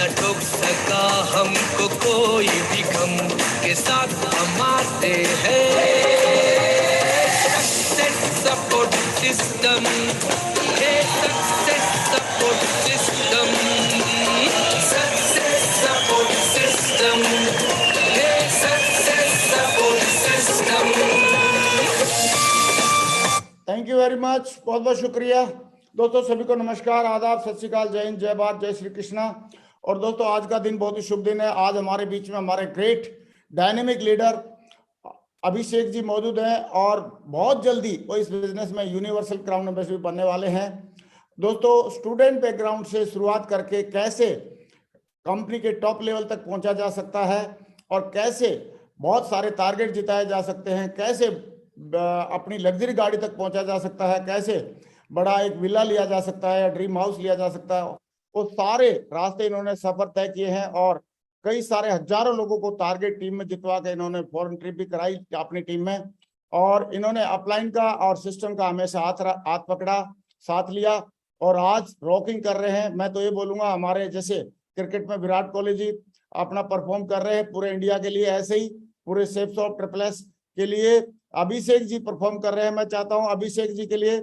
न ठोक सका हमको कोई भी गम के साथ हम आते हैं। Success support system, hey success support system, success support system, hey success support system. Thank you very much, बहुत बहुत शुक्रिया दोस्तों। सभी को नमस्कार, आदाब, सत श्री अकाल, जय हिंद, जय भारत, जय श्री कृष्णा। और दोस्तों आज का दिन बहुत ही शुभ दिन है। आज हमारे बीच में हमारे great dynamic leader Abhishek ji मौजूद हैं और बहुत जल्दी वो इस बिजनेस में यूनिवर्सल क्राउन एम्बेसडर बनने वाले हैं। दोस्तों स्टूडेंट बैकग्राउंड से शुरुआत करके कैसे कंपनी के टॉप लेवल तक पहुंचा जा सकता है और कैसे बहुत सारे टारगेट जिताए जा सकते हैं, कैसे अपनी लग्जरी गाड़ी तक पहुंचा जा सकता है, कैसे बड़ा एक विला लिया जा सकता है या ड्रीम हाउस लिया जा सकता है, वो सारे रास्ते इन्होंने सफर तय किए हैं और कई सारे हजारों लोगों को टारगेट टीम में जितवा के इन्होंने फॉरेन ट्रिप भी कराई अपनी टीम में। और इन्होंने अपलाइन का और सिस्टम का हमेशा हाथ पकड़ा, साथ लिया और आज रॉकिंग कर रहे हैं। मैं तो ये बोलूंगा हमारे जैसे क्रिकेट में विराट कोहली जी अपना परफॉर्म कर रहे हैं पूरे इंडिया के लिए, ऐसे ही पूरे सेफ्स ऑफ ट्रिपल एस के लिए अभिषेक जी परफॉर्म कर रहे हैं। मैं चाहता हूं अभिषेक जी के लिए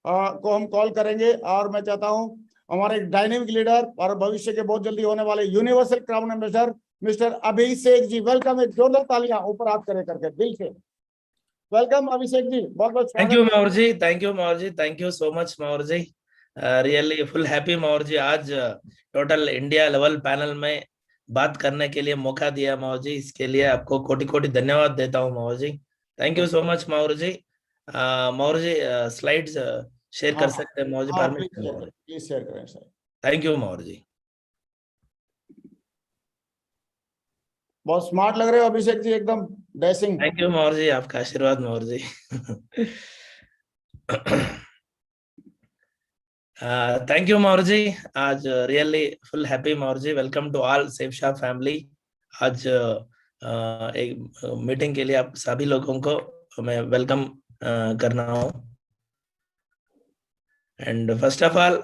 को हम कॉल करेंगे और मैं चाहता हूं हमारे एक डायनेमिक लीडर और भविष्य के बहुत जल्दी होने वाले universal crown ambassador mister Abhishek ji, welcome. एक जोरदार तालियां ऊपर हाथ करे करके दिल से वेलकम अभिषेक जी, बहुत बहुत thank you Mawar ji, thank you Mawar ji, thank you so much Mawar ji. Really full happy Mawar ji, आज टोटल इंडिया लेवल पैनल में बात करने के लिए मौका दिया मावर जी, इसके लिए आपको कोटि कोटि धन्यवाद देता हूँ Mawar ji. Thank you so much Mawar ji. Mawar ji slides share कर सकते हैं Mawar ji, permission? Please share करें sir. Thank you Mawar ji. बहुत स्मार्ट लग रहे हो अभिषेक जी, एकदम dashing. Thank you Mawar ji, आपका आशीर्वाद मावर जी। थैंक यू मावर जी, आज really full happy Mawar ji. Welcome to all safe shop family. आज एक मीटिंग के लिए आप सभी लोगों को मैं वेलकम करना हूँ। एंड फर्स्ट ऑफ ऑल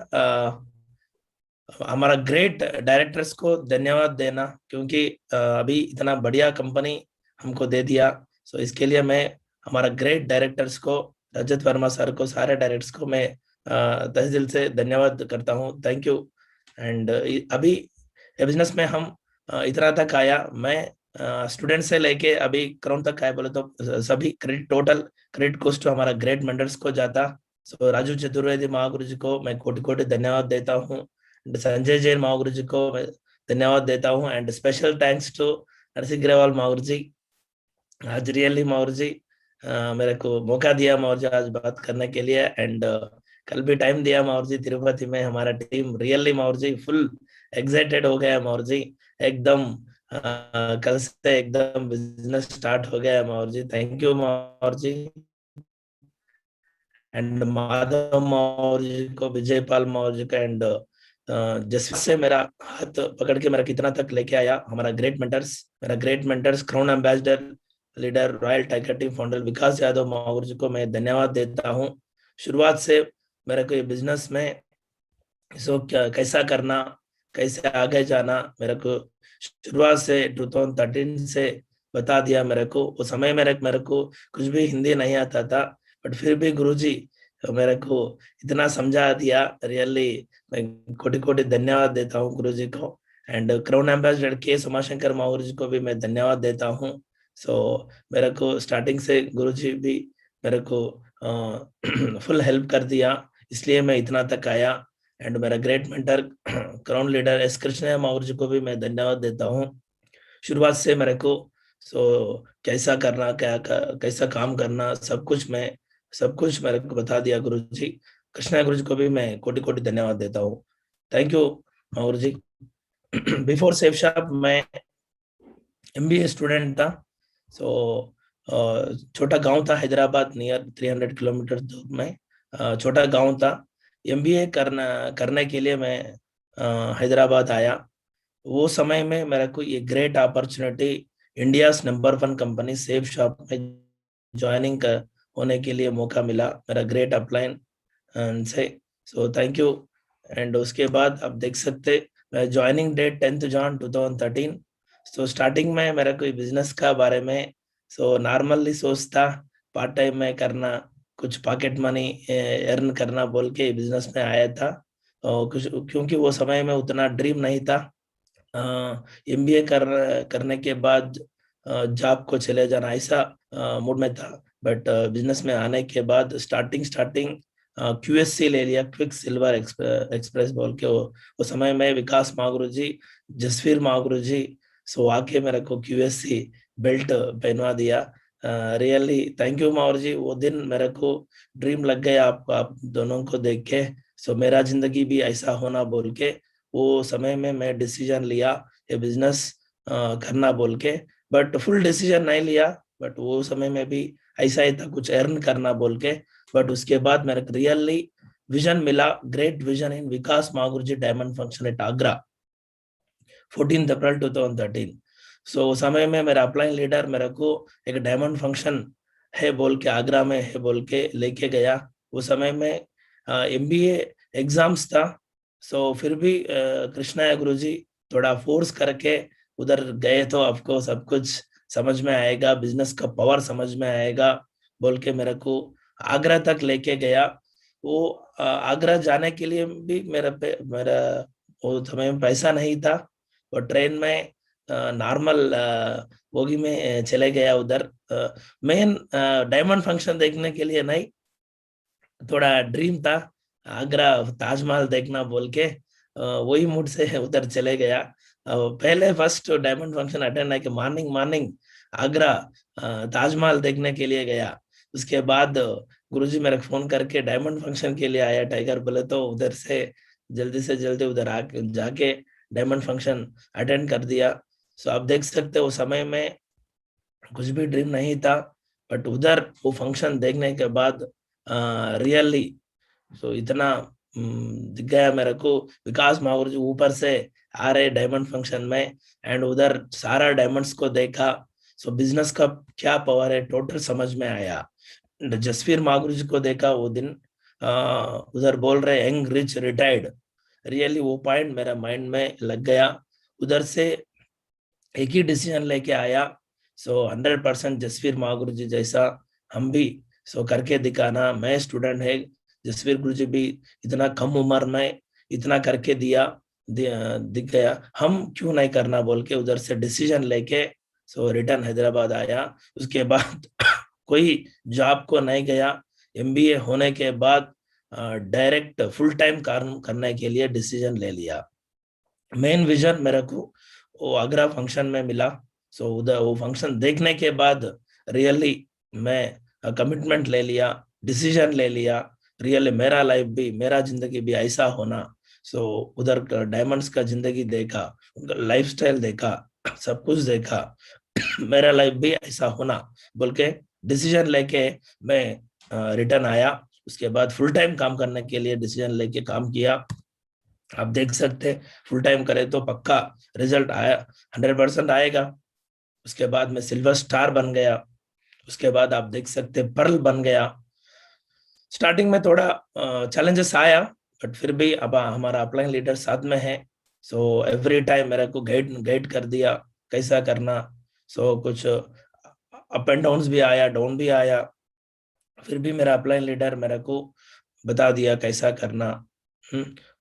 हमारा ग्रेट डायरेक्टर्स को धन्यवाद देना, क्योंकि अभी इतना बढ़िया कंपनी हमको दे दिया। सो इसके लिए मैं हमारा ग्रेट डायरेक्टर्स को, रजत वर्मा सर को, सारे डायरेक्टर्स को मैं तहे दिल से धन्यवाद करता हूँ। Thank you. एंड अभी बिजनेस में हम इतना तक आया, मैं स्टूडेंट से लेके अभी क्राउन तक आया बोले तो सभी क्रेडिट, टोटल क्रेडिट कोस्ट हमारा ग्रेट मेंटर्स को जाता। सो राजू चतुर्वेदी महागुरु जी को मैं कोटि कोटि धन्यवाद देता हूँ। संजय जैन महागुरु जी को मैं धन्यवाद देता हूँ। And special thanks to Narsingh Grewal महागुरु जी। आज रियली महागुरु जी मेरे को मौका दिया महागुरु जी आज बात करने के लिए। एंड कल भी टाइम दिया महागुरु जी तिरुपति में। हमारा टीम रियली महागुरु जी फुल एक्साइटेड हो गया महागुरु जी, एकदम कल से एकदम बिजनेस स्टार्ट हो गया महागुरु जी। थैंक यू महागुरु जी। एंड माधव महागुरु जी को, विजय पाल महागुरु जी का, एंड जैसे मेरा हाथ पकड़ के मेरा कितना तक लेके आया हमारा great mentors crown ambassador leader royal tiger team founder Vikas Yadav महागुरु जी को मैं धन्यवाद देता हूँ। शुरुआत से मेरे को ये बिजनेस में कैसा करना, कैसे आगे जाना, मेरे को शुरुआत से 2013 से बता दिया मेरे को। उस समय मेरे को कुछ भी हिंदी नहीं आता था, बट फिर भी गुरुजी मेरे को इतना समझा दिया। रियली मैं कोटि कोटि धन्यवाद देता हूँ गुरुजी को। एंड क्राउन एम्बेसडर के उमाशंकर महागुरु जी को भी मैं धन्यवाद देता हूँ। सो मेरे को स्टार्टिंग से गुरुजी भी मेरे को फुल हेल्प कर दिया, इसलिए मैं इतना तक आया। एंड मेरा great mentor crown leader S Krishna महागुरु जी को भी मैं धन्यवाद देता हूँ। शुरुआत से मेरे को कैसा करना, कैसा काम करना, सब कुछ मेरे को बता दिया गुरु जी। कृष्णा गुरु जी को भी मैं कोटि कोटि धन्यवाद देता हूँ। Thank you Guru ji. Before safe shop मैं MBA स्टूडेंट था। सो छोटा गांव था हैदराबाद, नियर 300 किलोमीटर दूर में छोटा गांव था। MBA करने के लिए मैं हैदराबाद आया। वो समय में मेरे को ये great opportunity India number 1 company safe shop में ज्वाइनिंग होने के लिए मौका मिला, मेरा ग्रेट अपलाइन से। सो थैंक यू। एंड उसके बाद आप देख सकते joining date 10th Jan 2013। So starting में मेरा कोई बिजनेस का बारे में सो नॉर्मली सोचता, पार्ट टाइम में करना, कुछ पॉकेट मनी अर्न करना बोल के बिजनेस में आया था। और कुछ क्योंकि वो समय में उतना ड्रीम नहीं था। एमबीए करने के बाद जॉब को चले जाना ऐसा मूड में था। बट बिजनेस में आने के बाद स्टार्टिंग क्यूएससी ले लिया, क्विक सिल्वर एक्सप्रेस बोल के। वो समय में विकास मागुरु जी, जसवीर मागुरु जी सो आके मेरे को क्यूएससी बेल्ट पहनवा दिया। रियली थैंक यू मावर जी। वो दिन मेरे को ड्रीम लग गया आप दोनों को देख के। सो मेरा जिंदगी भी ऐसा होना बोल के वो समय में मैं डिसीजन लिया ये बिजनेस करना बोल के। बट फुल डिसीजन नहीं लिया, बट वो समय में भी ऐसा ही था कुछ अर्न करना बोल के। बट उसके बाद मेरे को रियली विजन मिला, ग्रेट विजन इन विकास मागुरु जी diamond function at Agra 14 April 2013। So उस समय में मेरा अपलाइन लीडर मेरे को एक डायमंड फंक्शन है बोल के आगरा में है बोल के लेके गया। उस समय में एमबीए एग्जाम्स था। सो फिर भी कृष्णा गुरु जी थोड़ा फोर्स करके उधर गए तो आपको सब कुछ समझ में आएगा, बिजनेस का पावर समझ में आएगा बोल के मेरे को आगरा तक लेके गया। वो आगरा जाने के लिए भी मेरा वो समय में पैसा नहीं था। और ट्रेन में नॉर्मल बोगी में चले गया उधर। मेन डायमंड फंक्शन देखने के लिए नहीं, थोड़ा ड्रीम था आगरा ताजमहल देखना बोल के। वही मूड से उधर चले गया। पहले फर्स्ट डायमंड फंक्शन अटेंड है कि मॉर्निंग आगरा ताजमहल देखने के लिए गया। उसके बाद गुरुजी मेरे को फोन करके डायमंड फंक्शन के लिए आया टाइगर, बोले तो उधर से जल्दी उधर आके जाके डायमंड फंक्शन अटेंड कर दिया। सो आप देख सकते हो समय में कुछ भी ड्रीम नहीं था, बट उधर वो फंक्शन देखने के बाद रियली सो इतना दिख गया मेरे को। विकास माहौर जो ऊपर से आ रहे डायमंड फंक्शन में एंड उधर सारा डायमंड्स को देखा। सो बिजनेस का क्या पावर है टोटल समझ में आया। जसवीर मागुरु जी को देखा वो दिन, उधर बोल रहे यंग रिच रिटायर्ड। रियली वो पॉइंट मेरा माइंड में लग गया। उधर से एक ही डिसीजन लेके आया। सो 100% जसवीर मागुरु जी जैसा हम भी सो करके दिखाना। मैं स्टूडेंट है, जसवीर गुरु जी भी इतना कम उम्र में इतना करके दिख गया, हम क्यों नहीं करना बोल के उधर से डिसीजन लेके सो रिटर्न हैदराबाद आया। उसके बाद कोई जॉब को नहीं गया। एमबीए होने के बाद डायरेक्ट फुल टाइम काम करने के लिए डिसीजन ले लिया। मेन विजन मेरे को वो आगरा फंक्शन में मिला। सो उधर वो फंक्शन देखने के बाद रियली मैं कमिटमेंट ले लिया, डिसीजन ले लिया। रियली मेरा लाइफ भी, मेरा जिंदगी भी ऐसा होना। सो उधर डायमंड्स का जिंदगी देखा, उनका लाइफस्टाइल देखा, सब कुछ देखा। मेरा लाइफ भी ऐसा होना बोल के डिसीजन लेके मैं रिटर्न आया। उसके बाद फुल टाइम काम करने के लिए डिसीजन लेके काम किया। आप देख सकते फुल टाइम करे तो पक्का रिजल्ट आया, 100% आएगा। उसके बाद मैं सिल्वर स्टार बन गया। उसके बाद आप देख सकते पर्ल बन गया। स्टार्टिंग में थोड़ा चैलेंजेस आया, बट फिर भी अब हमारा अपलाइन लीडर साथ में है। सो एवरी टाइम मेरे को गाइड कर दिया कैसा करना। सो कुछ अप एंड डाउन भी आया, डाउन भी आया, फिर भी मेरा अपलाइन लीडर मेरे को बता दिया कैसा करना।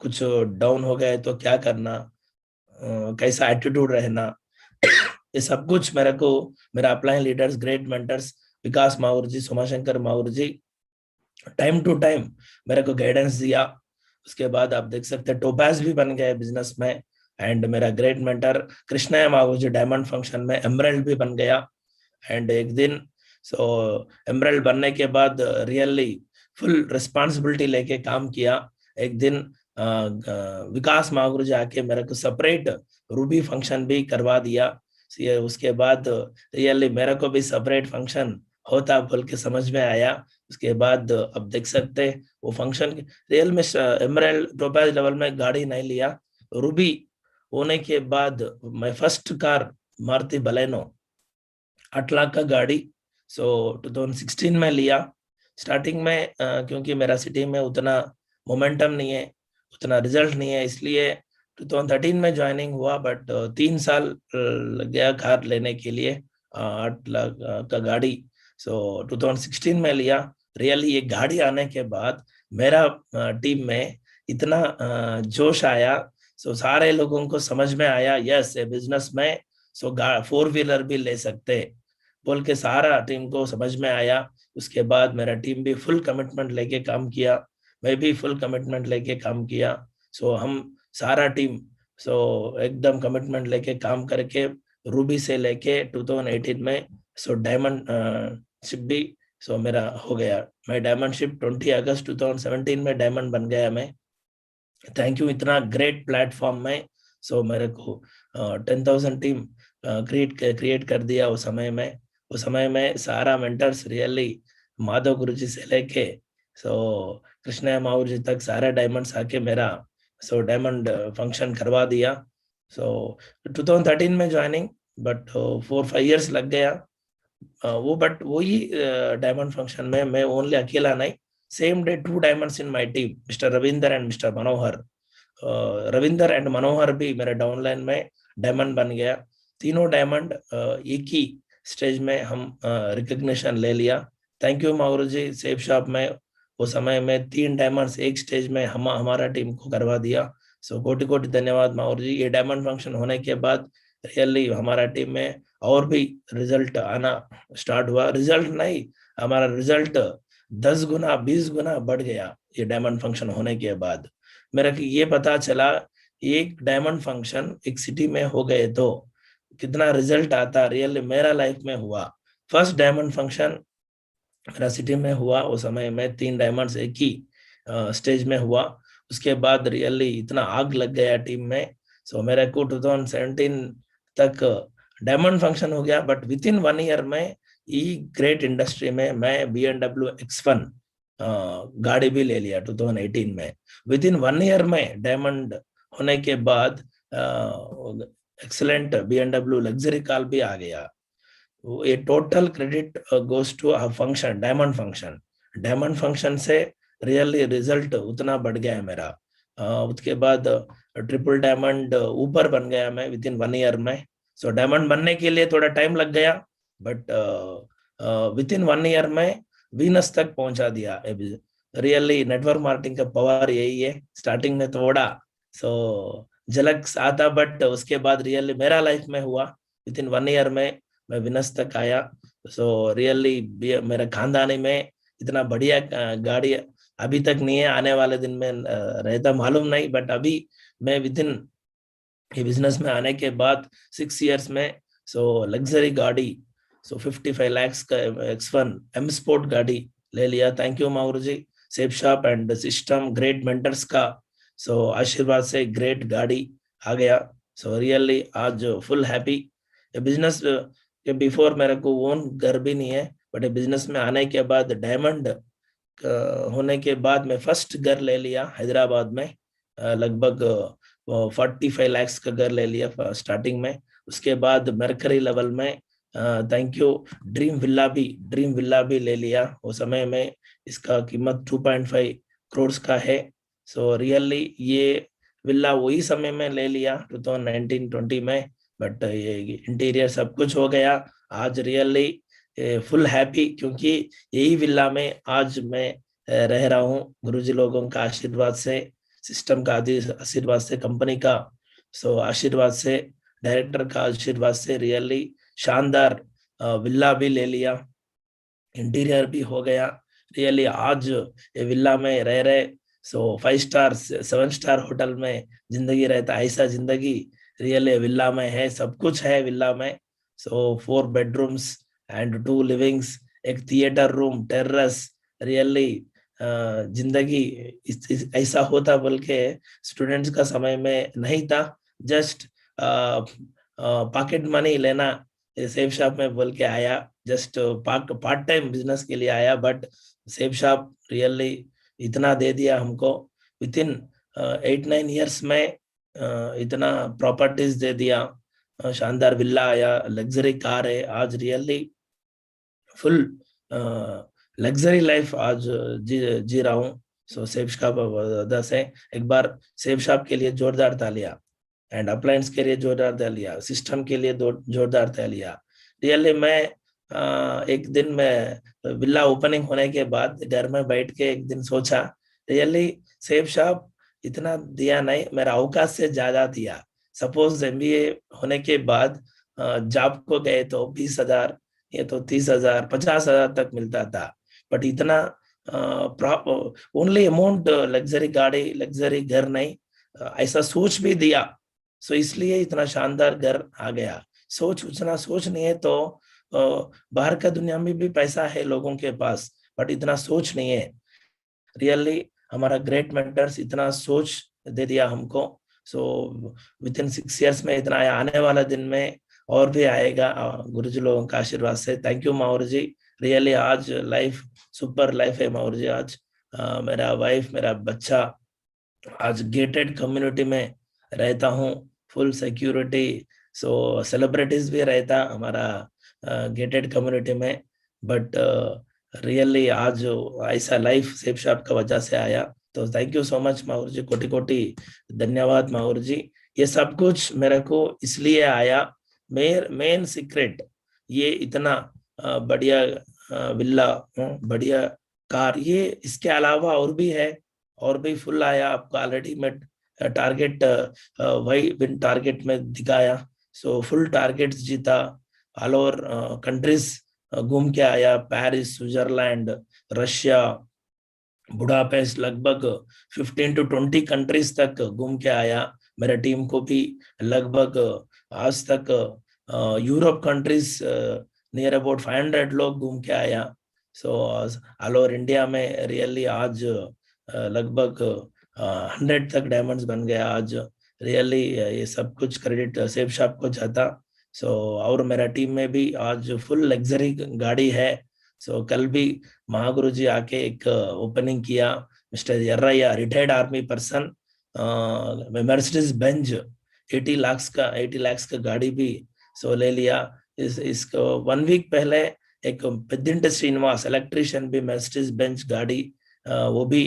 कुछ डाउन हो गए तो क्या करना, कैसा एटीट्यूड रहना, ये सब कुछ मेरे को मेरा upline leaders, great mentors Vikas Mahaur ji, Somashankar Mahaur ji time to time मेरे को गाइडेंस दिया। उसके बाद आप देख सकते हैं टोपाज भी बन गए बिजनेस में। एंड मेरा ग्रेट मेंटर कृष्णा माहौर जी डायमंड फंक्शन में एमराल्ड भी बन गया। एंड एक दिन सो एमराल्ड बनने के बाद रियली फुल रिस्पॉन्सिबिलिटी लेके काम किया। एक दिन विकास मागुरु जी आके मेरे को सेपरेट रूबी फंक्शन भी करवा दिया। उसके बाद रियली मेरे को भी सेपरेट फंक्शन होता बोल के समझ में आया। उसके बाद अब देख सकते वो फंक्शन रियल में एमराल्ड टोपाज लेवल में गाड़ी नहीं लिया। रूबी होने के बाद मैं first car Maruti Baleno 8 lakh का गाड़ी सो 2016 में लिया। स्टार्टिंग में क्योंकि मेरा सिटी में उतना मोमेंटम नहीं है, उतना रिजल्ट नहीं है, इसलिए 2013 में ज्वाइनिंग हुआ, बट 3 साल लग गया कार लेने के लिए, 8 लाख का गाड़ी। सो 2016 में लिया। रियली ये गाड़ी आने के बाद मेरा टीम में इतना जोश आया। सो सारे लोगों को समझ में आया, यस ये बिजनेस में 4 व्हीलर भी ले सकते बोल के सारा टीम को समझ में आया। उसके बाद मेरा टीम भी फुल कमिटमेंट लेके काम किया, मैं भी फुल कमिटमेंट लेके काम किया। सो हम सारा टीम एकदम कमिटमेंट लेके काम करके रूबी से लेके 2018 में डायमंड शिप भी मेरा हो गया। मैं डायमंड शिप 20 अगस्त 2017 में डायमंड बन गया मैं। थैंक यू इतना ग्रेट प्लेटफॉर्म में। मेरे को 10,000 टीम क्रिएट कर दिया उस समय में सारा मेंटर्स रियली माधव गुरु जी से लेके कृष्णा माउर जी तक सारे डायमंड्स आके मेरा डायमंड फंक्शन करवा दिया। 2013 में ज्वाइनिंग, बट 4-5 इयर्स लग गया बट वही डायमंड फंक्शन में मैं ओनली अकेला नहीं, same day 2 diamonds in my team, mister Ravinder and mister Manohar. Ravinder and Manohar भी मेरे डाउनलाइन में डायमंड बन गया। तीनों डायमंड एक ही स्टेज में हम रिकग्निशन ले लिया। Thank you Mahaur ji. Safe shop में वो समय में 3 डायमंड्स एक स्टेज में हमारा टीम को करवा दिया। कोटि कोटि धन्यवाद माउरू जी। ये डायमंड फंक्शन होने के बाद रियली हमारा टीम में और भी रिजल्ट आना स्टार्ट हुआ। रिजल्ट नहीं, हमारा रिजल्ट 10 गुना 20 गुना बढ़ गया ये डायमंड फंक्शन होने के बाद। मेरा कि ये पता चला एक डायमंड फंक्शन एक सिटी में हो गए तो कितना रिजल्ट आता। रियली मेरा लाइफ में हुआ फर्स्ट डायमंड फंक्शन मेरा सिटी में हुआ। उस समय में 3 डायमंड्स एक ही स्टेज में हुआ। उसके बाद रियली इतना आग लग गया टीम में। मेरे को 2017 तक डायमंड फंक्शन हो गया, बट विद इन 1 ईयर में ई ग्रेट इंडस्ट्री में मैं BMW X1 गाड़ी भी ले लिया 2018 में। विद इन 1 ईयर में डायमंड होने के बाद एक्सीलेंट BMW लग्जरी कार भी आ गया। ये total credit goes to function diamond function से रियली रिजल्ट उतना बढ़ गया है मेरा। उसके बाद ट्रिपल डायमंड ऊपर बन गया मैं विद इन 1 ईयर में। डायमंड बनने के लिए थोड़ा टाइम लग गया, बट विद इन 1 ईयर में वीनस तक पहुंचा दिया। रियली नेटवर्क मार्केटिंग का पावर यही है। स्टार्टिंग में थोड़ा झलक आता, बट उसके बाद रियली मेरा लाइफ में हुआ। विद इन 1 ईयर में मैं विनस तक आया। रियली मेरे खानदानी में इतना बढ़िया गाड़ी अभी तक नहीं है। आने वाले दिन में रहता मालूम नहीं, बट अभी मैं विद इन ये बिजनेस में आने के बाद 6 इयर्स में लग्जरी गाड़ी 55 lakhs का X1 M स्पोर्ट गाड़ी ले लिया। Thank you Mahaur ji. Safe shop and system great mentors का आशीर्वाद से ग्रेट गाड़ी आ गया। रियली आज फुल हैप्पी। बिजनेस के बिफोर मेरे को ओन घर भी नहीं है, बट बिजनेस में आने के बाद डायमंड होने के बाद मैं फर्स्ट घर ले लिया हैदराबाद में। लगभग 45 lakhs का घर ले लिया स्टार्टिंग में। उसके बाद मरकरी लेवल में थैंक यू ड्रीम विला भी ले लिया। उस समय में इसका कीमत 2.5 करोड़ का है। रियली ये विला वही समय में ले लिया 2019-20 में, बट ये इंटीरियर सब कुछ हो गया। आज रियली फुल हैप्पी, क्योंकि यही विला में आज मैं रह रहा हूँ गुरुजी लोगों का आशीर्वाद से, सिस्टम का आशीर्वाद से, कंपनी का आशीर्वाद से, डायरेक्टर का आशीर्वाद से रियली शानदार विला भी ले लिया, इंटीरियर भी हो गया। रियली आज ये विला में रह रहे 5 स्टार 7 स्टार होटल में जिंदगी रहता, ऐसा जिंदगी रियली विला में है। सब कुछ है विला में। 4 बेडरूम्स एंड 2 लिविंग्स, एक थिएटर रूम, टेरेस। रियली जिंदगी ऐसा होता बोल के स्टूडेंट्स का समय में नहीं था। जस्ट पॉकेट मनी लेना सेफ शॉप में बोल के आया, जस्ट पार्ट टाइम बिजनेस के लिए आया, बट सेफ शॉप रियली इतना दे दिया हमको। विद इन 8-9 इयर्स में इतना प्रॉपर्टीज दे दिया, शानदार विला आया, लग्जरी कार है। आज रियली फुल लग्जरी लाइफ आज जी रहा हूँ। सेफ शॉप से एक बार सेफ शॉप के लिए जोरदार तालियां। एंड अप्लायंस के लिए जोरदार तालियां, सिस्टम के लिए जोरदार तालियां। रियली मैं एक दिन मैं विला ओपनिंग होने के बाद घर में बैठ के एक दिन सोचा, रियली सेफ शॉप इतना दिया नहीं, मेरा अवकाश से ज्यादा दिया। सपोज एमबीए होने के बाद जॉब को गए तो 20,000, ये तो 30,000 50,000 तक मिलता था, बट इतना ओनली अमाउंट लग्जरी गाड़ी लग्जरी घर नहीं, ऐसा सोच भी दिया। सो इसलिए इतना शानदार घर आ गया। सोच उतना सोच नहीं है तो बाहर का दुनिया में भी पैसा है लोगों के पास, बट इतना सोच नहीं है। रियली हमारा ग्रेट मेंटर्स इतना सोच दे दिया हमको। सो विद इन 6 इयर्स में इतना आया, आने वाला दिन में और भी आएगा गुरुजी लोगों का आशीर्वाद से। Thank you Mahaur ji. Really आज लाइफ सुपर लाइफ है माहौर जी। आज मेरा वाइफ मेरा बच्चा आज गेटेड कम्युनिटी में रहता हूँ, फुल सिक्योरिटी। सो सेलिब्रिटीज भी रहता हमारा गेटेड कम्युनिटी में, बट रियली आज ऐसा लाइफ सेफ शॉप का वजह से आया। तो thank you so much Mahaur ji, कोटि कोटि धन्यवाद माहौर जी। ये सब कुछ मेरे को इसलिए आया, मेन सीक्रेट ये इतना बढ़िया विला बढ़िया कार, ये इसके अलावा और भी है, और भी फुल आया। आपको ऑलरेडी मैं टारगेट वही विन टारगेट में दिखाया। सो फुल टारगेट जीता, ऑल ओवर कंट्रीज घूम के आया, पेरिस, स्विट्जरलैंड, रशिया, बुडापेस्ट, लगभग 15 to 20 कंट्रीज तक घूम के आया। मेरे टीम को भी लगभग आज तक यूरोप कंट्रीज नियर अबाउट 500 लोग घूम के आया। सो ऑल ओवर इंडिया में रियली आज लगभग 100 तक डायमंड्स बन गया आज। रियली ये सब कुछ क्रेडिट सेफ शॉप को जाता। सो और मेरा टीम में भी आज फुल लग्जरी गाड़ी है। सो कल भी महागुरु जी आके एक ओपनिंग किया, mister Yerraiah retired army person, Mercedes Benz 80 lakh का गाड़ी भी सो ले लिया। इसको 1 वीक पहले एक पेद्दिंटी श्रीनिवास इलेक्ट्रिशियन भी मर्सिडीज बेंज गाड़ी वो भी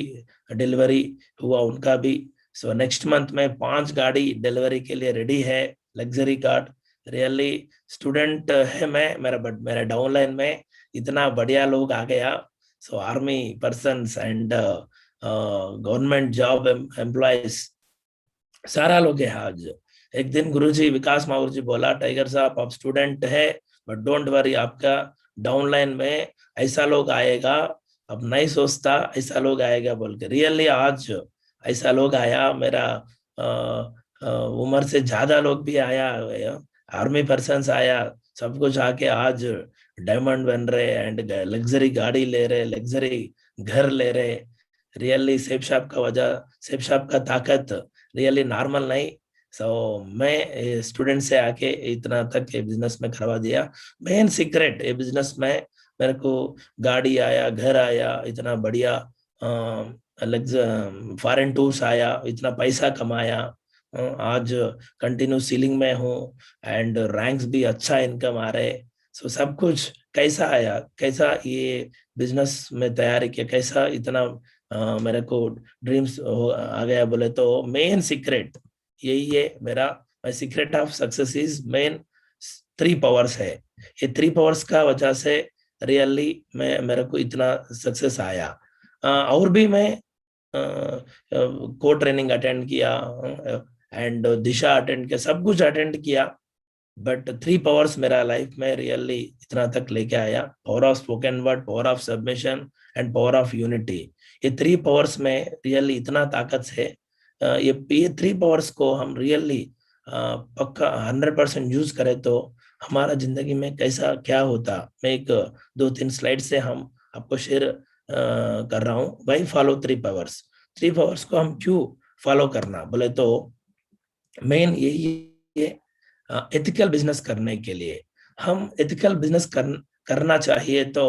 डिलीवरी हुआ उनका भी। सो नेक्स्ट मंथ में 5 गाड़ी डिलीवरी के लिए रेडी है, लग्जरी कार। रियली स्टूडेंट है मैं, मेरा डाउनलाइन में इतना बढ़िया लोग आ गया। So army persons and government job employees सारा लोग है आज। एक दिन गुरुजी विकास माहौर जी बोला, टाइगर साहब आप स्टूडेंट है बट डोंट वरी, आपका डाउनलाइन में ऐसा लोग आएगा, अब नहीं सोचता ऐसा लोग आएगा बोल के। रियली आज ऐसा लोग आया, मेरा उम्र से ज्यादा लोग भी आया, आर्मी पर्सन्स आया, सब कुछ आके आज डायमंड बन रहे एंड लग्जरी गाड़ी ले रहे, लग्जरी घर ले रहे। रियली सेफ शॉप का वजह, सेफ शॉप का ताकत रियली नॉर्मल नहीं। सो मैं स्टूडेंट से आके इतना तक ये बिजनेस में करवा दिया। मेन सीक्रेट ये बिजनेस में मेरे को गाड़ी आया, घर आया, इतना बढ़िया फॉरेन टूर्स आया, इतना पैसा कमाया, आज कंटिन्यू सीलिंग में हूँ एंड रैंक्स भी अच्छा इनकम आ रहे। सो सब कुछ कैसा आया, कैसा ये बिजनेस में तैयारी किया, कैसा इतना मेरे को ड्रीम्स आ गया बोले तो मेन सीक्रेट यही है मेरा। My secret of success is main 3 powers है। ये 3 पावर्स का वजह से रियली मेरे को इतना सक्सेस आया। और भी मैं को ट्रेनिंग अटेंड किया एंड दिशा अटेंड किया, सब कुछ अटेंड किया, बट 3 पावर्स मेरा लाइफ में रियली इतना तक लेके आया। Power of spoken word, power of submission and power of unity. ये 3 पावर्स में रियली इतना ताकत है। ये 3 पावर्स को हम रियली पक्का 100% यूज करें तो हमारा जिंदगी में कैसा क्या होता, मैं एक 2-3 स्लाइड से हम आपको शेयर कर रहा हूँ। वही फॉलो 3 पावर्स। 3 पावर्स को हम क्यों फॉलो करना बोले तो मेन यही है, एथिकल बिजनेस करने के लिए हम एथिकल बिजनेस करना चाहिए तो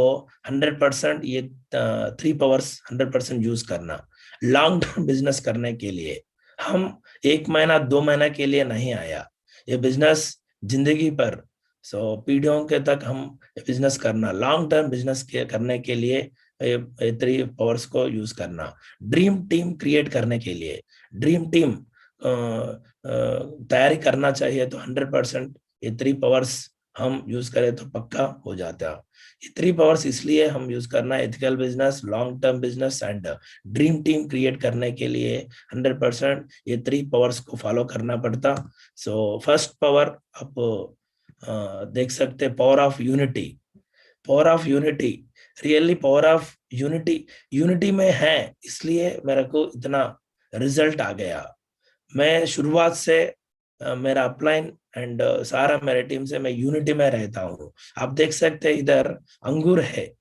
100% ये 3 पावर्स 100% यूज करना। लॉन्ग टर्म बिजनेस करने के लिए हम 1 महीना 2 महीना के लिए नहीं आया, ये बिजनेस जिंदगी पर। सो पीढ़ियों के तक हम बिजनेस करना, लॉन्ग टर्म बिजनेस करने के लिए ये 3 पावर्स को यूज करना। ड्रीम टीम क्रिएट करने के लिए, ड्रीम टीम तैयारी करना चाहिए तो 100% ये 3 पावर्स हम यूज करें तो पक्का हो जाता है। ये 3 पावर्स इसलिए हम यूज करना है ethical business, long term business and dream team create करने के लिए 100% ये 3 पावर्स को फॉलो करना पड़ता। सो फर्स्ट पावर आप देख सकते, power of unity. Power of unity, really power of unity, unity में है इसलिए मेरे को इतना रिजल्ट आ गया। मैं शुरुआत से मेरा अपलाइन एंड सारा मेरे टीम से मैं यूनिटी में रहता हूँ। आप देख सकते हैं इधर अंगूर है,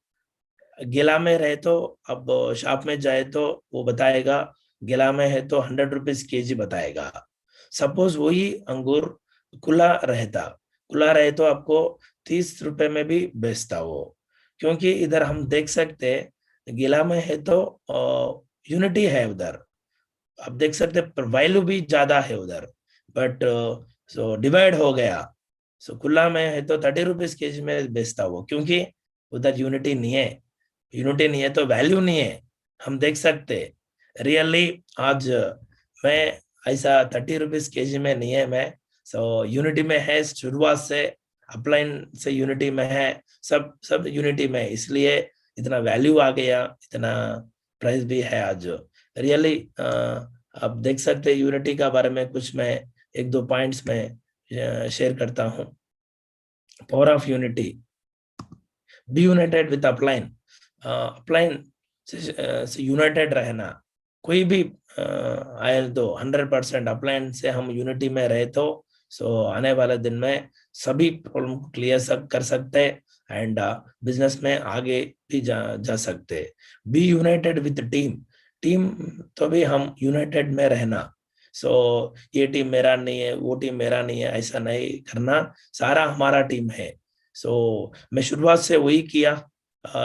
गिला में रहे तो अब शॉप में जाए तो वो बताएगा गिला में है तो 100 रुपीज केजी बताएगा। सपोज वही अंगूर खुला रहता, खुला रहे तो आपको 30 रुपए में भी बेचता वो। क्योंकि इधर हम देख सकते गिला में है तो यूनिटी है उधर, आप देख सकते वैल्यू भी ज्यादा है उधर, बट सो डिवाइड हो गया। सो खुला में है तो 30 रुपीज केजी में बेचता वो, क्योंकि उधर यूनिटी नहीं है। यूनिटी नहीं है तो वैल्यू नहीं है। हम देख सकते रियली आज मैं ऐसा 30 रुपीज केजी में नहीं है मैं, सो यूनिटी में है शुरुआत से, अपलाइन से यूनिटी में है, सब सब यूनिटी में, इसलिए इतना वैल्यू आ गया, इतना प्राइस भी है आज। रियली आप देख सकते हैं यूनिटी का बारे में कुछ मैं 1-2 पॉइंट्स में शेयर करता हूं। Power of unity, be united with upline, upline से यूनाइटेड रहना। कोई भी आए तो 100% अपलाइन से हम यूनिटी में रहे तो सो आने वाले दिन में सभी प्रॉब्लम को क्लियर कर सकते एंड बिजनेस में आगे भी जा सकते। Be united with team, team तो भी हम यूनाइटेड में रहना। सो ये टीम मेरा नहीं है, वो टीम मेरा नहीं है, ऐसा नहीं करना, सारा हमारा टीम है। सो मैं शुरुआत से वही किया,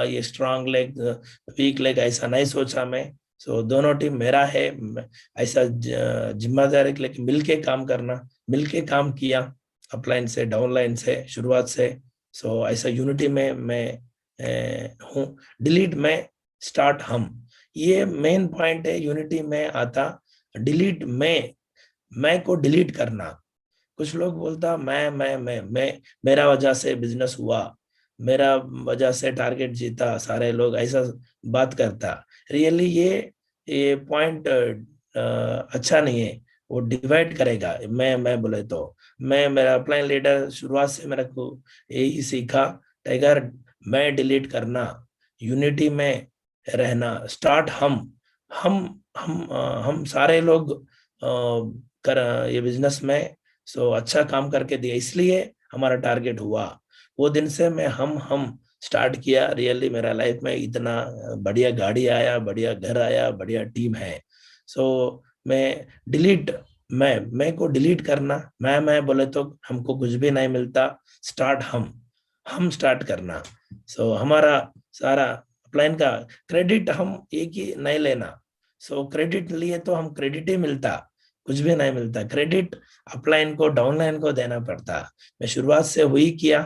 ये स्ट्रांग लेग वीक लेग ऐसा नहीं सोचा मैं। सो दोनों टीम मेरा है, ऐसा जिम्मेदारी लेके मिलके काम करना, मिलके काम किया अपलाइन से डाउनलाइन से शुरुआत से। सो ऐसा यूनिटी में मैं हूँ। डिलीट में स्टार्ट हम, ये मेन पॉइंट है यूनिटी में आता। डिलीट मैं को डिलीट करना। कुछ लोग बोलता मैं मेरा वजह से बिजनेस हुआ, मेरा वजह से टारगेट जीता, सारे लोग ऐसा बात करता। रियली ये पॉइंट अच्छा नहीं है, वो डिवाइड करेगा। मैं बोले तो मैं मेरा अपलाइन लीडर शुरुआत से मेरे को यही सीखा, टाइगर मैं डिलीट करना, यूनिटी में रहना, स्टार्ट हम सारे लोग कर ये बिजनेस में सो अच्छा काम करके दिया, इसलिए हमारा टारगेट हुआ। वो दिन से मैं हम स्टार्ट किया। रियली मेरा लाइफ में इतना बढ़िया गाड़ी आया, बढ़िया घर आया, बढ़िया टीम है। सो मैं डिलीट, मैं को डिलीट करना, मैं बोले तो हमको कुछ भी नहीं मिलता। स्टार्ट हम स्टार्ट करना। सो हमारा सारा अपलाइन का क्रेडिट हम एक ही नहीं लेना। सो क्रेडिट लिए तो हम क्रेडिट ही मिलता, कुछ भी नहीं मिलता। क्रेडिट अपलाइन को डाउनलाइन को देना पड़ता। मैं शुरुआत से वही किया।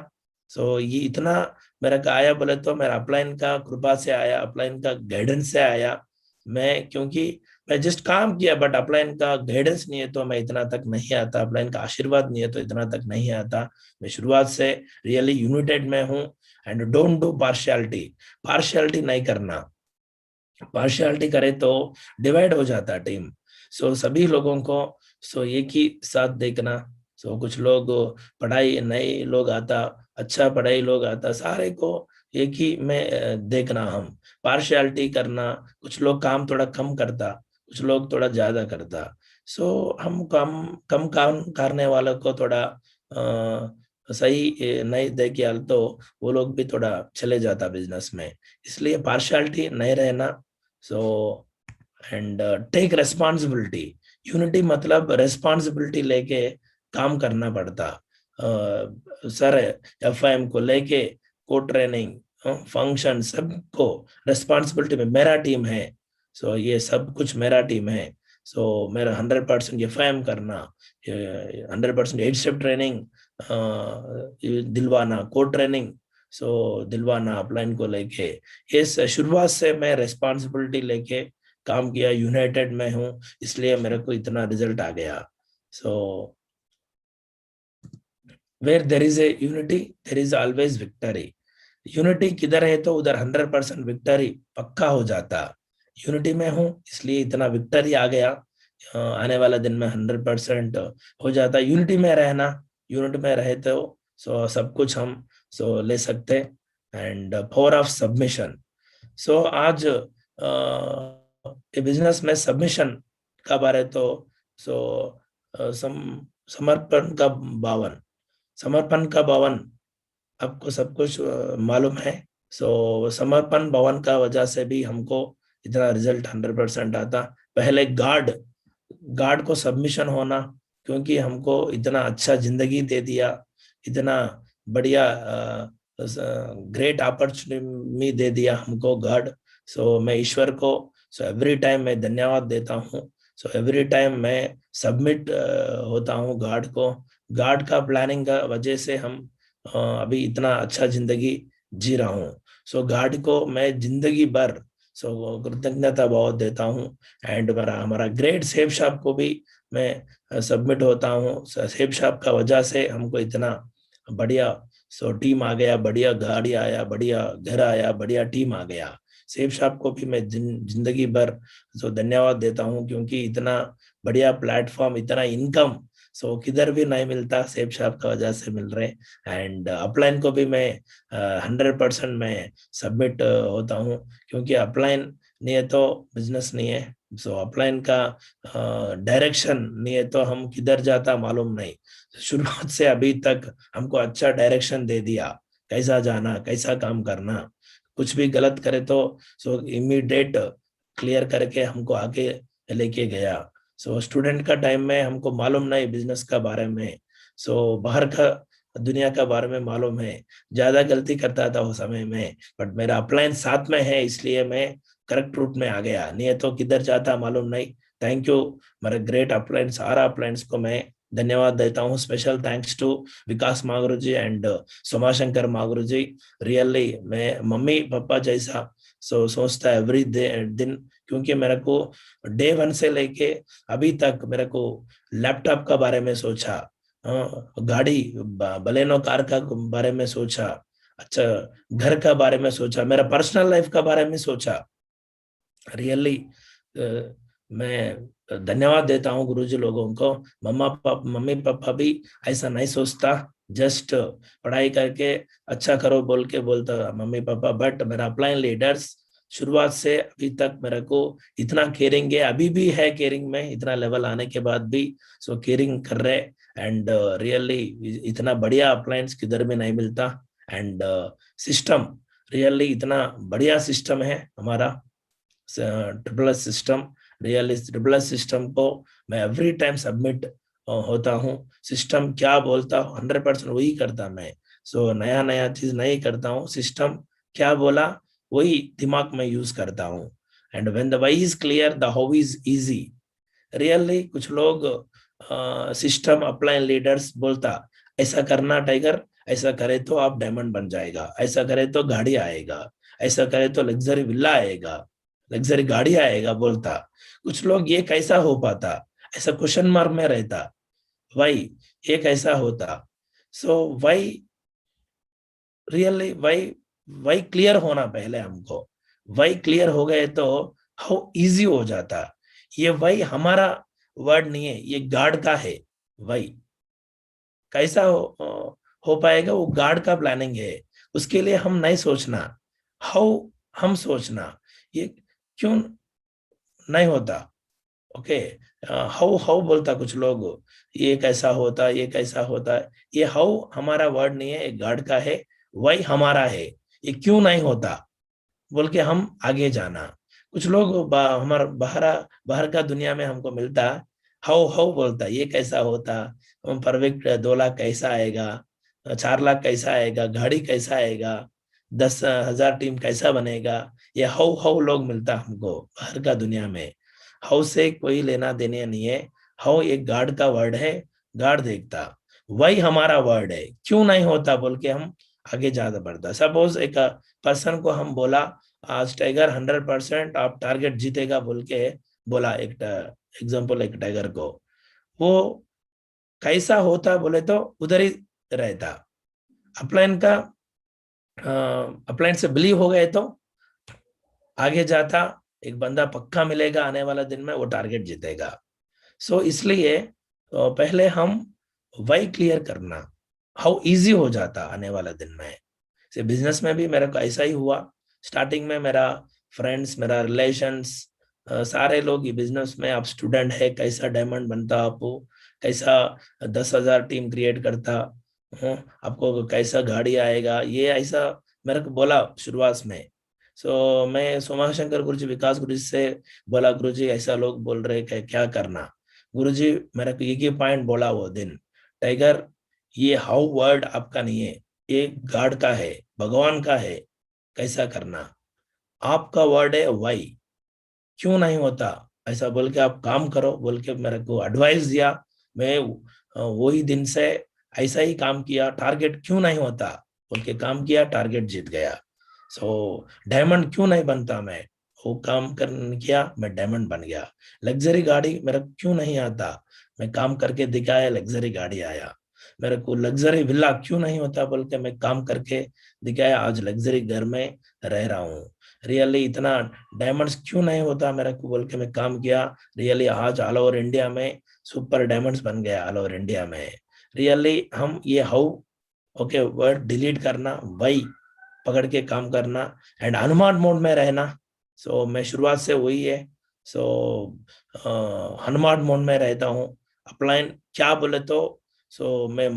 सो ये इतना मेरा का आया बोले तो मेरा अपलाइन का कृपा से आया, अपलाइन का गाइडेंस से आया। मैं क्योंकि मैं जस्ट काम किया, बट अपलाइन का गाइडेंस नहीं है तो मैं इतना तक नहीं आता, अपलाइन का आशीर्वाद नहीं है तो इतना तक नहीं आता। मैं शुरुआत से रियली यूनाइटेड में हूँ। And don't do partiality, partiality नहीं करना। पार्शियलिटी करे तो डिवाइड हो जाता टीम। सो सभी लोगों को सो एक ही साथ देखना। सो कुछ लोग पढ़ाई नए लोग आता, अच्छा पढ़ाई लोग आता, सारे को एक ही में देखना। हम पार्शियलिटी करना, कुछ लोग काम थोड़ा कम करता, कुछ लोग थोड़ा ज्यादा करता। सो हम कम काम करने वालों को थोड़ा सही नहीं दे के तो वो लोग भी थोड़ा चले जाता बिजनेस में, इसलिए पार्शियलिटी नहीं रहना। So and take responsibility, unity मतलब रेस्पॉन्सिबिलिटी लेके काम करना पड़ता। सर एफआईएम को लेके को ट्रेनिंग फंक्शन सबको रेस्पॉन्सिबिलिटी में मेरा टीम है। सो ये सब कुछ मेरा टीम है। सो मेरा 100% एफआईएम करना, 100% 8 स्टेप ट्रेनिंग दिलवाना, को ट्रेनिंग सो दिलवाना अपलाइन को लेके। ये शुरुआत से मैं रेस्पॉन्सिबिलिटी लेके काम किया, यूनाइटेड में हूँ, इसलिए मेरे को इतना रिजल्ट आ गया। So where there is a unity, there is always victory. Unity किधर है तो उधर 100% विक्टरी पक्का हो जाता. यूनिटी में हूँ इसलिए इतना विक्टरी आ गया. आने वाला दिन में 100% हो जाता. यूनिटी में रहना, यूनिटी में रहे तो सो सब कुछ हम ले सकते. And power of submission. So आज बिजनेस में सबमिशन का बारे तो समर्पण का भावन, समर्पण का भावन आपको सब कुछ मालूम है. सो समर्पण भवन का वजह से भी हमको इतना रिजल्ट 100% आता. पहले गार्ड को सबमिशन होना, क्योंकि हमको इतना अच्छा जिंदगी दे दिया, इतना बढ़िया ग्रेट अपॉर्चुनिटी दे दिया हमको गॉड. सो मैं ईश्वर को एवरी टाइम मैं धन्यवाद देता हूँ. सो एवरी टाइम मैं सबमिट होता हूँ गॉड को. गॉड का प्लानिंग का वजह से हम अभी इतना अच्छा जिंदगी जी रहा हूँ. सो गॉड को मैं जिंदगी भर कृतज्ञता बहुत देता हूँ. एंड हमारा ग्रेट सेफ शॉप को भी मैं सबमिट होता हूँ. सेफ शॉप का वजह से हमको इतना बढ़िया टीम आ गया, बढ़िया गाड़ी आया, बढ़िया घर आया, बढ़िया टीम आ गया. सेफ शॉप को भी मैं जिंदगी भर धन्यवाद देता हूँ, क्योंकि इतना बढ़िया प्लेटफॉर्म, इतना इनकम किधर भी नहीं मिलता, सेफ शॉप का वजह से मिल रहे. एंड अपलाइन को भी मैं 100% मैं सबमिट होता हूँ, क्योंकि अपलाइन नहीं है तो बिजनेस नहीं है. सो अपलाइन का डायरेक्शन नहीं है तो हम किधर जाता मालूम नहीं. शुरुआत से अभी तक हमको अच्छा डायरेक्शन दे दिया, कैसा जाना, कैसा काम करना. कुछ भी गलत करे तो इमीडिएट क्लियर करके हमको आगे लेके गया. स्टूडेंट का टाइम में हमको मालूम नहीं बिजनेस का बारे में. बाहर का दुनिया का बारे में मालूम है, ज्यादा गलती करता था उस समय में, बट मेरा अपलाइन साथ में है इसलिए मैं करेक्ट रूट में आ गया, नहीं तो किधर जाता मालूम नहीं. थैंक यू मेरे ग्रेट अपलाइन, सारा अपलाइंस को मैं धन्यवाद देता हूँ. स्पेशल थैंक्स टू विकास मागुरु जी एंड सोमाशंकर मागुरु जी. रियली मैं मम्मी पापा जैसा सोचता एवरी दिन, क्योंकि मेरे को डे 1 से लेके अभी तक मेरे को लैपटॉप का बारे में सोचा, गाड़ी बलेनो कार का बारे में सोचा, अच्छा घर का बारे में सोचा, मेरा पर्सनल लाइफ का बारे में सोचा. रियली मैं धन्यवाद देता हूँ गुरुजी लोगों को. मम्मी पापा भी ऐसा नहीं सोचता, जस्ट पढ़ाई करके अच्छा करो बोल के बोलता मम्मी पापा. बट मेरा अपलाइन लीडर्स शुरुआत से अभी तक मेरे को इतना केयरिंग है, अभी भी है केयरिंग में, इतना लेवल आने के बाद भी केयरिंग कर रहे. एंड रियली इतना बढ़िया अप्लायंस किधर भी नहीं मिलता. एंड सिस्टम रियली इतना बढ़िया सिस्टम है हमारा triple system. Really triple system को मैं एवरी टाइम सबमिट होता हूँ. सिस्टम क्या बोलता हूँ 100% वही करता मैं. नया नया चीज नहीं करता हूँ, सिस्टम क्या बोला वही दिमाग में यूज करता हूँ. And when the why is clear the how is easy. Really कुछ लोग सिस्टम अपलाइन लीडर्स बोलता ऐसा करना टाइगर, ऐसा करे तो आप डायमंड बन जाएगा, ऐसा करे तो गाड़ी आएगा, ऐसा करे तो लग्जरी विला आएगा, लग्जरी गाड़ी आएगा बोलता. कुछ लोग ये कैसा हो पाता, ऐसा क्वेश्चन मार्क में रहता, वाई ये कैसा होता. वाई रियली वाई क्लियर होना पहले हमको. वाई क्लियर हो गए तो हाउ इजी हो जाता. ये वाई हमारा वर्ड नहीं है, ये गॉड का है. वाई कैसा हो पाएगा वो गॉड का प्लानिंग है. उसके लिए हम नहीं सोचना, हाउ हम सोचना. ये क्यों नहीं होता. ओके हाउ बोलता कुछ लोग, ये कैसा होता, ये कैसा होता. ये हाउ हमारा वर्ड नहीं है, ये गॉड का है. वाई हमारा है, ये क्यों नहीं होता बोल के हम आगे जाना. कुछ लोग हमारा बाहर का दुनिया में हमको मिलता, हाउ बोलता, ये कैसा होता, परफेक्ट 2 लाख कैसा आएगा, 4 लाख कैसा आएगा, गाड़ी कैसा आएगा, 10,000 टीम कैसा बनेगा. ये हाउ लोग मिलता हमको बाहर का दुनिया में. हाउ से कोई लेना देने नहीं है. हाउ एक गॉड का वर्ड है, गॉड देखता. वही हमारा वर्ड है, क्यों नहीं होता बोल के हम आगे ज्यादा बढ़ता. सपोज एक पर्सन को हम बोला आज टाइगर 100% आप टारगेट जीतेगा बोल के बोला, एक एग्जांपल एक टाइगर को, वो कैसा होता बोले तो उधर ही रहता। अपलाइन का अपलाइन से बिलीव हो गए तो आगे जाता, एक बंदा पक्का मिलेगा आने वाला दिन में, वो टारगेट जीतेगा। सो इसलिए पहले हम वाई क्लियर करना, हाउ इजी हो जाता आने वाला दिन में। से बिजनेस में भी मेरे को ऐसा ही हुआ। स्टार्टिंग में मेरा फ्रेंड्स, मेरा रिलेशंस, सारे लोग ये बिजनेस में, आप स्टूडेंट है, कैसा डायमंड बनता, आपको कैसा 10,000 टीम क्रिएट करता, आपको कैसा गाड़ी आएगा, ये ऐसा मेरे को बोला शुरुआत में। सो मैं सोमा शंकर गुरुजी, विकास गुरुजी से बोला, गुरुजी ऐसा लोग बोल रहे क्या करना। गुरुजी मेरे को एक ही पॉइंट बोला वो दिन, टाइगर ये हाउ वर्ड आपका नहीं है, ये गॉड का है, भगवान का है, कैसा करना। आपका वर्ड है वाई, क्यों नहीं होता ऐसा बोल के आप काम करो बोल के मेरे को एडवाइस दिया। मैं वही दिन से ऐसा ही काम किया। टारगेट क्यों नहीं होता बोल के काम किया, टारगेट जीत गया। सो डायमंड क्यों नहीं बनता, मैं वो काम कर किया, मैं डायमंड बन गया। लग्जरी गाड़ी मेरा क्यों नहीं आता, मैं काम करके दिखाया, लग्जरी गाड़ी आया। मेरे को लग्जरी विला क्यों नहीं होता बोल के मैं काम करके दिखाया, आज लग्जरी घर में रह रहा हूँ। रियली इतना डायमंड्स क्यों नहीं होता मेरे को बोल के मैं काम किया, रियली आज ऑल ओवर इंडिया में सुपर डायमंड्स बन गया ऑल ओवर इंडिया में। रियली हम ये हाउ ओके वर्ड डिलीट करना, वही पकड़ के काम करना एंड हनुमान मोड में रहना। सो मैं शुरुआत से वही है। सो हनुमान मोड में रहता हूँ। अपलाइन क्या बोले तो मैं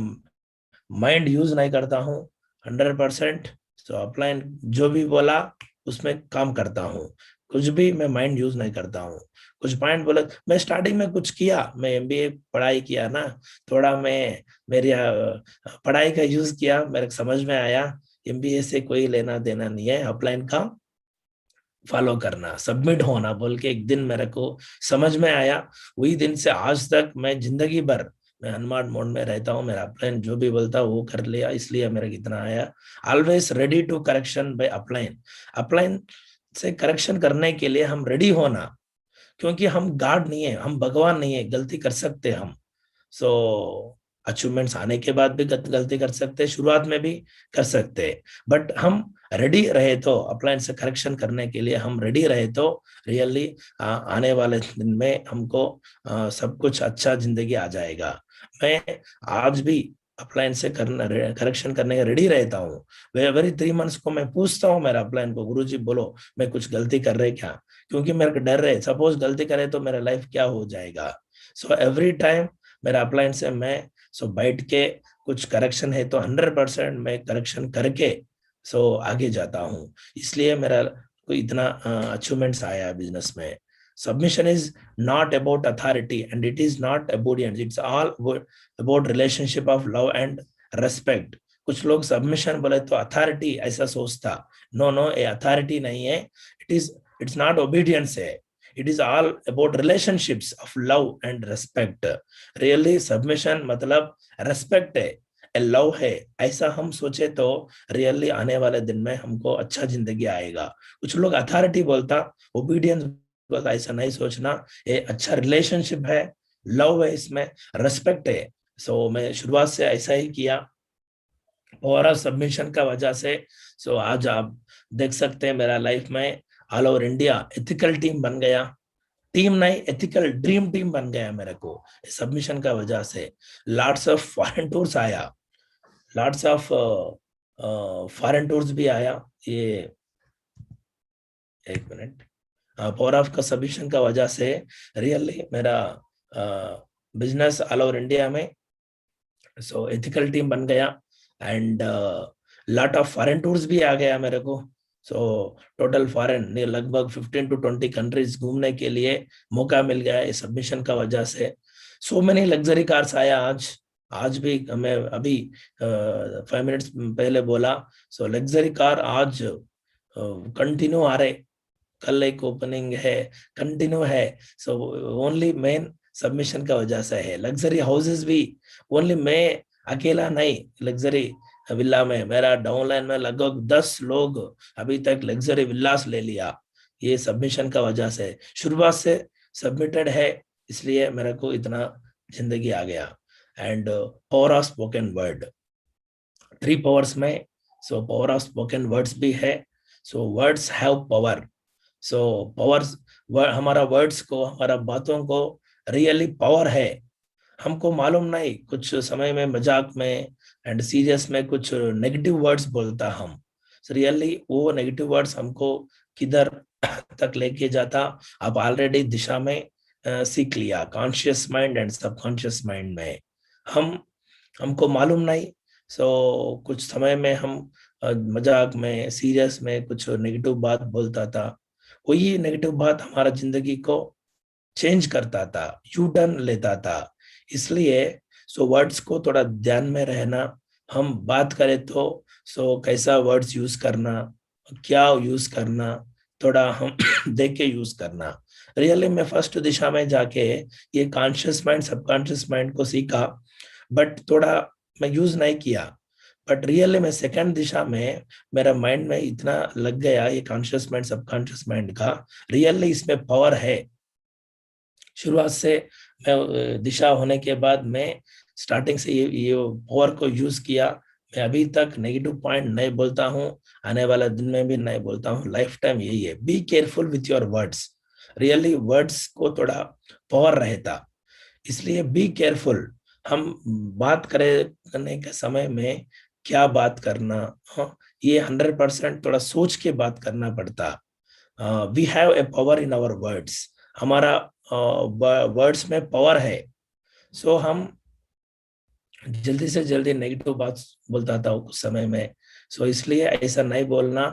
माइंड यूज नहीं करता हूँ 100%। सो अपलाइन जो भी बोला उसमें काम करता हूँ, कुछ भी मैं माइंड यूज नहीं करता हूँ। कुछ पॉइंट बोले, मैं स्टार्टिंग में कुछ किया, मैं एमबीए पढ़ाई किया ना, थोड़ा मैं मेरी पढ़ाई का यूज किया, मेरे को समझ में आया एमबीए से कोई लेना देना नहीं है, अपलाइन का फॉलो करना, सबमिट होना बोल के एक दिन मेरे को समझ में आया। वही दिन से आज तक मैं जिंदगी भर मैं हनुमान मोड में रहता हूँ। मेरा अपलाइन जो भी बोलता वो कर लिया, इसलिए मेरा कितना आया। Always ready to correction by upline. Upline से करेक्शन करने के लिए हम रेडी होना, क्योंकि हम गॉड नहीं है, हम भगवान नहीं है, गलती कर सकते हम। सो अचीवमेंट्स आने के बाद भी गलती कर सकते हैं, शुरुआत में भी कर सकते हैं, बट हम रेडी रहे तो अपलाइन से करेक्शन करने के लिए हम रेडी रहे तो रियली आने वाले दिन में हमको सब कुछ अच्छा जिंदगी आ जाएगा। मैं आज भी अपलाइन से करना करेक्शन करने का रेडी रहता हूँ। एवरी 3 मंथ्स को मैं पूछता हूँ मेरा अपलाइन को, गुरुजी बोलो मैं कुछ गलती कर रहे क्या, क्योंकि मेरे को डर है सपोज गलती करे तो मेरा लाइफ क्या हो जाएगा। सो एवरी टाइम मेरा अपलाइन से मैं बैठ के कुछ करेक्शन है तो 100% मैं करेक्शन करके आगे जाता हूँ। इसलिए मेरा कोई इतना अचीवमेंट्स आया है बिजनेस में। Submission is not about authority and it is not obedience. It's all about relationship of love and respect. कुछ लोग सबमिशन बोले तो अथॉरिटी ऐसा सोचता, नो नो ये अथॉरिटी नहीं है, इट्स नॉट ओबीडियंस है, it is all about relationships of love and respect. Really submission मतलब रेस्पेक्ट है, लव है, ऐसा हम सोचे तो रियली आने वाले दिन में हमको अच्छा जिंदगी आएगा। कुछ लोग अथॉरिटी बोलता, ओबीडियंस बोलता, ऐसा नहीं सोचना, ये अच्छा रिलेशनशिप है, लव है, इसमें रेस्पेक्ट है। सो मैं शुरुआत से ऐसा ही किया और सबमिशन का वजह से आज आप देख सकते हैं मेरा लाइफ में all over India ethical team बन गया। टीम नहीं, एथिकल ड्रीम टीम बन गया मेरे को सबमिशन का वजह से। लॉट्स ऑफ फॉरेन टूर्स आया, लॉट्स ऑफ फॉरेन टूर्स भी आया। ये एक मिनट, पावर ऑफ का सबमिशन का वजह से रियली मेरा बिजनेस ऑल ओवर इंडिया में एथिकल टीम बन गया and lot of foreign tours भी आ गया मेरे को। टोटल फॉरेन लगभग 15 to 20 कंट्रीज घूमने के लिए मौका मिल गया है सबमिशन का वजह से। सो मैनी लग्जरी कार्स आया आज भी मैं अभी 5 मिनट्स पहले बोला। लग्जरी कार आज कंटिन्यू आ रहे, कल एक ओपनिंग है, कंटिन्यू है। ओनली मेन सबमिशन का वजह से है। लग्जरी हाउसेस भी ओनली मैं अकेला नहीं, लग्जरी विला में मेरा डाउनलाइन में लगभग 10 लोग अभी तक लग्जरी विलास ले लिया, ये सबमिशन का वजह से। शुरुआत से सबमिटेड है, इसलिए मेरे को इतना जिंदगी आ गया। And power of spoken word, 3 powers में so power of spoken words भी है. So words have power. So powers, हमारा वर्ड्स को, हमारा बातों को रियली पावर है. हमको मालूम नहीं, कुछ समय में मजाक में एंड सीरियस में कुछ नेगेटिव वर्ड्स बोलता हम. रियली वो नेगेटिव वर्ड्स हमको किधर तक लेके जाता, आप ऑलरेडी दिशा में सीख लिया. Conscious mind and subconscious mind में हमको मालूम नहीं. सो कुछ समय में हम मजाक में, सीरियस में कुछ नेगेटिव बात बोलता था. वही नेगेटिव बात हमारा जिंदगी को चेंज करता था, यू टर्न लेता था. इसलिए सो वर्ड्स को थोड़ा ध्यान में रहना. हम बात करें तो सो कैसा वर्ड्स यूज करना, क्या यूज करना, थोड़ा हम देख के यूज करना. रियली मैं फर्स्ट दिशा में जाके ये कॉन्शियस माइंड सबकॉन्शियस माइंड को सीखा, बट थोड़ा मैं यूज नहीं किया. बट रियली मैं सेकंड दिशा में मेरा माइंड में इतना लग गया ये कॉन्शियस माइंड सबकॉन्शियस माइंड का, रियली इसमें पावर है. शुरुआत से मैं दिशा होने के बाद मैं स्टार्टिंग से ये पावर को यूज किया. मैं अभी तक नेगेटिव पॉइंट नहीं बोलता हूँ, आने वाला दिन में भी नहीं बोलता हूँ. लाइफ टाइम यही है, be careful with your words. Really words को थोड़ा पावर रहता, इसलिए बी केयरफुल. हम बात करने के समय में क्या बात करना, ये 100% थोड़ा सोच के बात करना पड़ता. We have a power in our words. हमारा वर्ड्स में पावर है. सो हम जल्दी से जल्दी नेगेटिव बात बोलता था उस समय में. सो इसलिए ऐसा नहीं बोलना.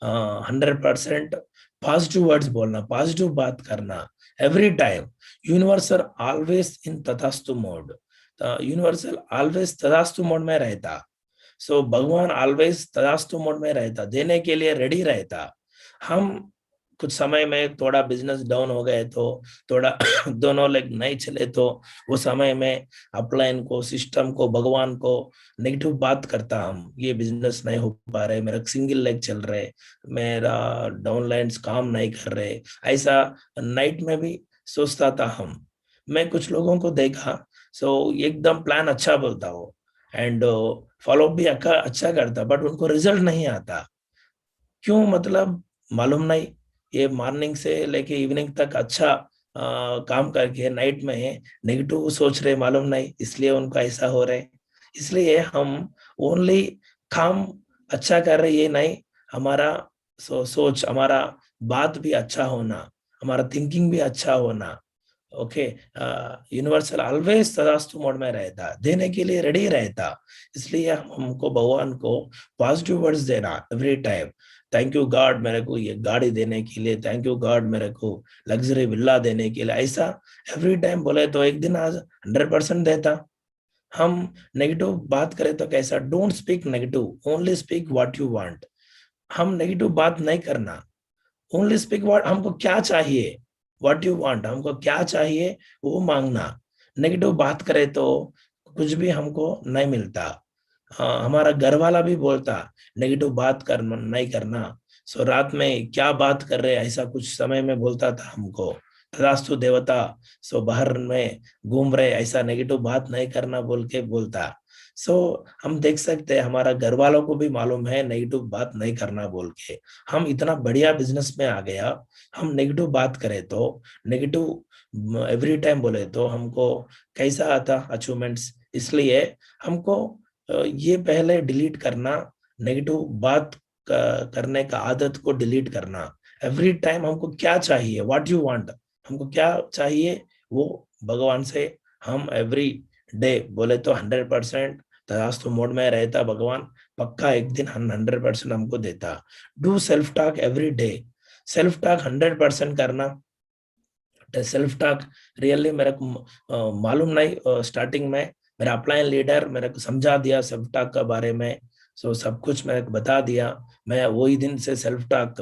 100% पॉजिटिव वर्ड्स बोलना, पॉजिटिव बात करना every time. Universal always in तथास्तु मोड. यूनिवर्सल ऑलवेज तथास्तु मोड में रहता. सो भगवान ऑलवेज तथास्तु मोड में रहता, देने के लिए रेडी रहता. हम कुछ समय में थोड़ा बिजनेस डाउन हो गए तो, थोड़ा दोनों लेग नहीं चले तो, वो समय में अपलाइन को, सिस्टम को, भगवान को नेगेटिव बात करता हम. ये बिजनेस नहीं हो पा रहे, मेरा सिंगल लेग चल रहे, मेरा डाउनलाइंस काम नहीं कर रहे, ऐसा नाइट में भी सोचता था हम. मैं कुछ लोगों को देखा, सो एकदम प्लान अच्छा बोलता हो एंड फॉलो भी अच्छा करता, बट उनको रिजल्ट नहीं आता. क्यों? मतलब मालूम नहीं. ये मॉर्निंग से लेके इवनिंग तक अच्छा काम करके नाइट में नेगेटिव सोच रहे, मालूम नहीं, इसलिए उनको ऐसा हो रहे. इसलिए हम ओनली काम अच्छा कर रहे, ये नहीं, हमारा सोच, हमारा बात भी अच्छा होना, हमारा थिंकिंग भी अच्छा होना. ओके. यूनिवर्सल ऑलवेज तथास्तु मोड में रहता, देने के लिए रेडी रहता. इसलिए हमको भगवान को पॉजिटिव वर्ड्स देना every time. Thank you God मेरे को ये गाड़ी देने के लिए, थैंक यू गॉड मेरे को लग्जरी विला देने के लिए. ऐसा एवरी टाइम बोले तो एक दिन आज 100% देता. हम नेगेटिव बात करें तो कैसा? Don't speak negative, only speak what you want. हम नेगेटिव बात नहीं करना, ओनली स्पीक व्हाट हमको क्या चाहिए, व्हाट यू वांट, हमको क्या चाहिए वो मांगना. नेगेटिव बात करे तो कुछ भी हमको नहीं मिलता. हमारा घर वाला भी बोलता नेगेटिव बात करना नहीं करना. सो रात में क्या बात कर रहे, ऐसा कुछ समय में बोलता था हमको. तथास्तु देवता, सो बाहर में घूम रहे, ऐसा नेगेटिव बात नहीं करना बोल के बोलता. सो हम देख सकते हैं हमारा घर वालों को भी मालूम है नेगेटिव बात नहीं करना बोल के. हम इतना बढ़िया बिजनेस में आ गया, हम नेगेटिव बात करें तो, नेगेटिव एवरी टाइम बोले तो हमको कैसा आता अचीवमेंट्स. इसलिए हमको ये पहले डिलीट करना, नेगेटिव बात करने का आदत को डिलीट करना. एवरी टाइम हमको क्या चाहिए, व्हाट यू वांट, हमको क्या चाहिए वो भगवान से हम एवरी डे बोले तो 100% तथास्तु मोड में रहता. भगवान पक्का एक दिन 100% हमको देता. Do self talk every day. Self talk 100% करना. सेल्फ टॉक रियली मेरे को मालूम नहीं. स्टार्टिंग में मेरा अपलाइन लीडर मेरे को समझा दिया सेल्फ टॉक के बारे में. सो सब कुछ मेरे को बता दिया. मैं वही दिन से सेल्फ टॉक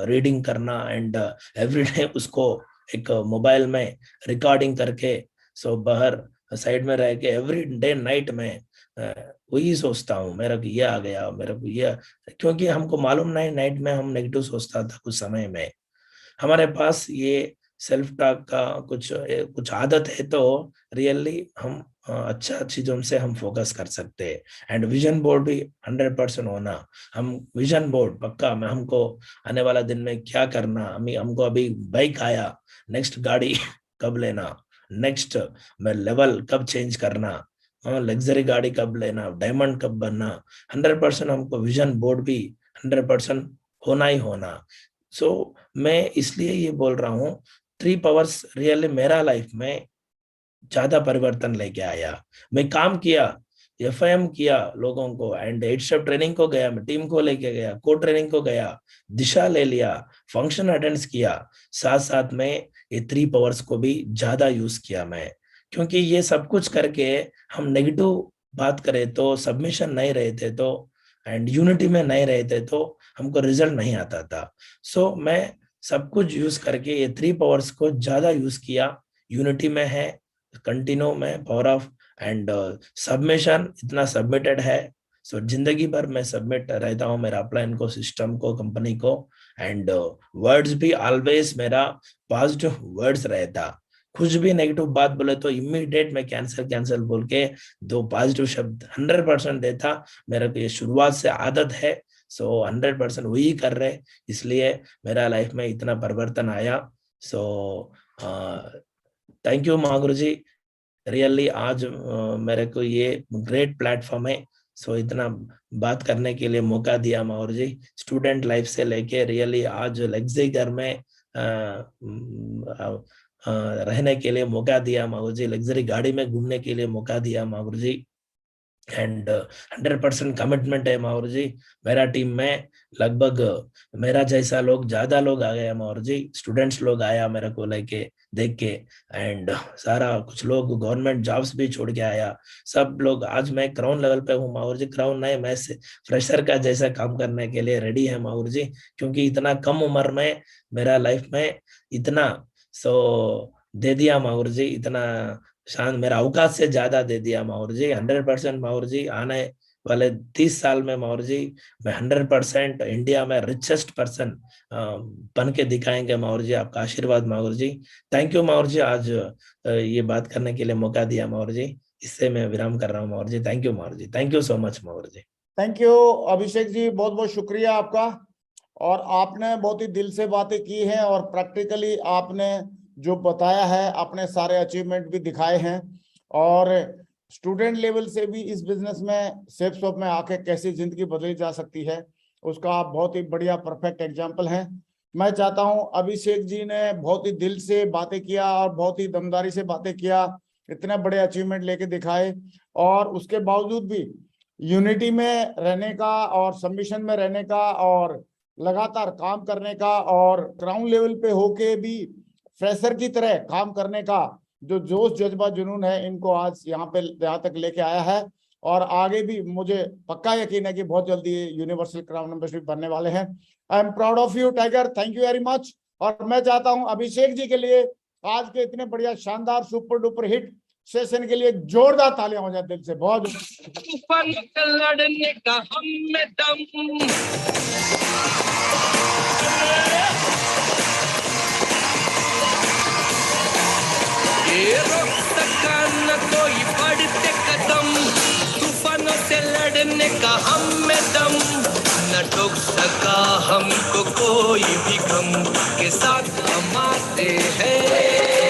रीडिंग करना एंड एवरी डे उसको एक मोबाइल में रिकॉर्डिंग करके, सो बाहर साइड में रह के एवरी डे नाइट में वही सोचता हूँ मेरा को ये आ गया, मेरा को ये, क्योंकि हमको मालूम नहीं नाइट में हम नेगेटिव सोचता था कुछ समय में. हमारे पास ये सेल्फ टॉक का कुछ आदत है तो रियली हम अच्छा चीजों से हम फोकस कर सकते हैं। एंड विजन बोर्ड भी 100% होना। हम विजन बोर्ड पक्का में हमको आने वाला दिन में क्या करना, हमको अभी बाइक आया, नेक्स्ट गाड़ी कब लेना, नेक्स्ट मैं लेवल कब चेंज करना, लग्जरी गाड़ी कब लेना, डायमंड कब बनना, 100% हमको विजन बोर्ड भी 100% होना ही होना। सो मैं इसलिए ये बोल रहा हूँ, 3 पावर्स रियली मेरा लाइफ में ज्यादा परिवर्तन लेके आया। मैं काम किया, एफआईएम किया लोगों को, एंड 8 स्टेप ट्रेनिंग को गया, मैं टीम को लेके गया, को ट्रेनिंग को गया, दिशा ले लिया, फंक्शन अटेंड किया, साथ साथ में ये 3 पावर्स को भी ज्यादा यूज किया मैं। क्योंकि ये सब कुछ करके हम नेगेटिव बात करें तो, सबमिशन नहीं रहे थे तो, एंड यूनिटी में नहीं रहे थे तो हमको रिजल्ट नहीं आता था। सो मैं सब कुछ यूज करके ये 3 पावर्स को ज्यादा यूज किया। यूनिटी में है, कंटिन्यू में पावर ऑफ, एंड सबमिशन इतना सबमिटेड है। सो जिंदगी भर मैं सबमिट रहता हूँ मेरा अपलाइन को, सिस्टम को, कंपनी को। एंड वर्ड्स भी ऑलवेज मेरा पॉजिटिव वर्ड्स रहता। कुछ भी नेगेटिव बात बोले तो इमीडिएट मैं कैंसिल कैंसिल बोल के 2 पॉजिटिव शब्द 100% देता। मेरा तो ये शुरुआत से आदत है। सो 100% वही कर रहे, इसलिए मेरा लाइफ में इतना परिवर्तन आया। So thank you Mahaguru ji, really आज मेरे को ये ग्रेट प्लेटफॉर्म है। सो इतना बात करने के लिए मौका दिया महागुरु जी। स्टूडेंट लाइफ से लेके रियली आज लग्जरी घर में रहने के लिए मौका दिया महागुरु जी, लग्जरी गाड़ी में घूमने के लिए मौका दिया महागुरु जी। एंड 100% कमिटमेंट है महागुरु जी। मेरा टीम में लगभग मेरा जैसा लोग ज्यादा लोग आ गए महागुरु जी, स्टूडेंट्स लोग आया मेरे को लेके देख के, एंड सारा कुछ लोग गवर्नमेंट जॉब्स भी छोड़ के आया। सब लोग आज मैं क्राउन लेवल पे हूँ महागुरु जी। क्राउन नहीं, मैं फ्रेशर का जैसा काम करने के लिए रेडी है महागुरु जी, क्योंकि इतना कम उम्र में मेरा लाइफ में इतना दे दिया महागुरु जी, इतना शान मेरा अवकाश से ज्यादा दे दिया महागुरु जी। 100% महागुरु जी आने वाले 30 साल में महागुरु जी मैं 100% इंडिया में रिचेस्ट पर्सन बन के दिखाएंगे महागुरु जी। आपका आशीर्वाद महागुरु जी। थैंक यू महागुरु जी, आज ये बात करने के लिए मौका दिया महागुरु जी। इससे मैं विराम कर रहा हूँ महागुरु जी। थैंक यू महागुरु जी, थैंक यू सो मच महागुरु जी। थैंक यू अभिषेक जी, बहुत बहुत शुक्रिया आपका। और आपने बहुत ही दिल से बातें की हैं और प्रैक्टिकली आपने जो बताया है, अपने सारे अचीवमेंट भी दिखाए हैं, और स्टूडेंट लेवल से भी इस बिजनेस में सेफ शॉप में आके कैसी जिंदगी बदली जा सकती है, उसका आप बहुत ही बढ़िया परफेक्ट एग्जांपल हैं। मैं चाहता हूं, अभिषेक जी ने बहुत ही दिल से बातें किया और बहुत ही दमदारी से बातें किया, इतने बड़े अचीवमेंट लेके दिखाए, और उसके बावजूद भी यूनिटी में रहने का और सबमिशन में रहने का और लगातार काम करने का और ग्राउंड लेवल पे होके भी फ्रेशर की तरह काम करने का जो जोश जज्बा जुनून है, इनको आज यहाँ तक लेके आया है। और आगे भी मुझे पक्का यकीन है कि बहुत जल्दी यूनिवर्सल क्राउन मेंबरशिप बनने वाले हैं। I am proud of you tiger, thank you very much. और मैं चाहता हूं अभिषेक जी के लिए आज के इतने बढ़िया शानदार सुपर डुपर हिट सेशन के लिए जोरदार तालियां हो जाए दिल से। बहुत लड़ने का हम में दम, ये रोक सका न कोई बढ़ते कदम, तूफानों से लड़ने का हम में दम, न टोक सका हमको कोई भी गम, के साथ हम आते हैं।